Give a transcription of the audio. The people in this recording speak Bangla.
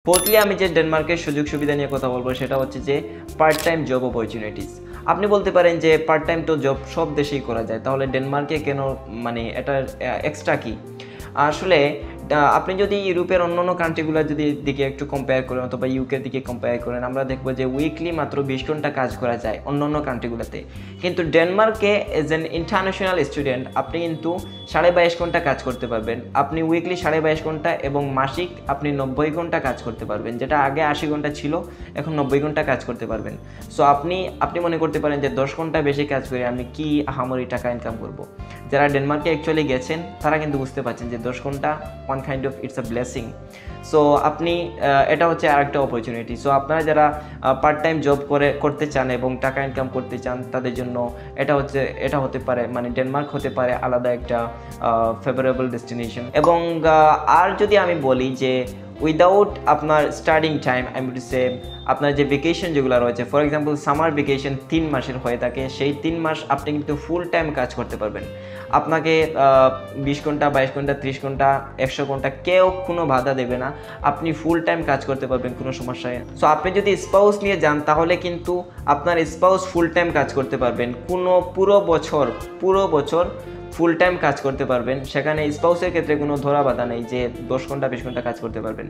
ফোর্থলি আমি যে ডেনমার্কের সুযোগ সুবিধা নিয়ে কথা বলবো সেটা হচ্ছে যে পার্ট টাইম জব অপরচুনিটিস। আপনি বলতে পারেন যে পার্ট টাইম তো জব সব দেশেই করা যায়, তাহলে ডেনমার্কে কেন, মানে এটার এক্সট্রা কি? আসলে আপনি যদি ইউরোপের অন্যান্য কান্ট্রিগুলোর যদি দিকে একটু কম্পেয়ার করেন অথবা ইউকের দিকে কম্পেয়ার করেন, আমরা দেখবো যে উইকলি মাত্র 20 ঘন্টা কাজ করা যায় অন্যান্য কান্ট্রিগুলোতে। কিন্তু ডেনমার্কে এজ এন ইন্টারন্যাশনাল স্টুডেন্ট আপনি কিন্তু 22.5 ঘন্টা কাজ করতে পারবেন। আপনি উইকলি 22.5 ঘন্টা এবং মাসিক আপনি 90 ঘন্টা কাজ করতে পারবেন, যেটা আগে 80 ঘন্টা ছিল, এখন 90 ঘন্টা কাজ করতে পারবেন। সো আপনি মনে করতে পারেন যে 10 ঘন্টা বেশি কাজ করে আমি কি আহামরি টাকা ইনকাম করব। যারা ডেনমার্কে অ্যাকচুয়ালি গেছেন তারা কিন্তু বুঝতে পারছেন যে 10 ঘন্টা one kind of it's a blessing. So আপনি এটা হচ্ছে আরেকটা অপরচুনিটি। সো আপনারা যারা পার্ট টাইম জব করতে চান এবং টাকা ইনকাম করতে চান তাদের জন্য এটা হতে পারে, মানে ডেনমার্ক হতে পারে আলাদা একটা ফেভারেবল ডেস্টিনেশন। এবং আর যদি আমি বলি যে উইদাউট আপনার starting time, I would say আপনার যে ভেকেশন যেগুলো রয়েছে, ফর এক্সাম্পল সামার ভেকেশন 3 মাসের হয়ে থাকে, সেই 3 মাস আপনি কিন্তু ফুল টাইম কাজ করতে পারবেন। আপনাকে 20 ঘন্টা 22 ঘন্টা 30 ঘন্টা 100 ঘন্টা কেউ কোনো বাধা দেবে না, আপনি ফুল টাইম কাজ করতে পারবেন কোনো সমস্যা নেই। সো আপনি যদি স্পাউস নিয়ে যান তাহলে কিন্তু আপনার স্পাউস ফুল টাইম কাজ করতে পারবেন, পুরো বছর ফুল টাইম কাজ করতে পারবেন। সেখানে স্পাউসের ক্ষেত্রে কোনো ধরা বাধা নেই যে 10 ঘন্টা 20 ঘন্টা কাজ করতে পারবেন।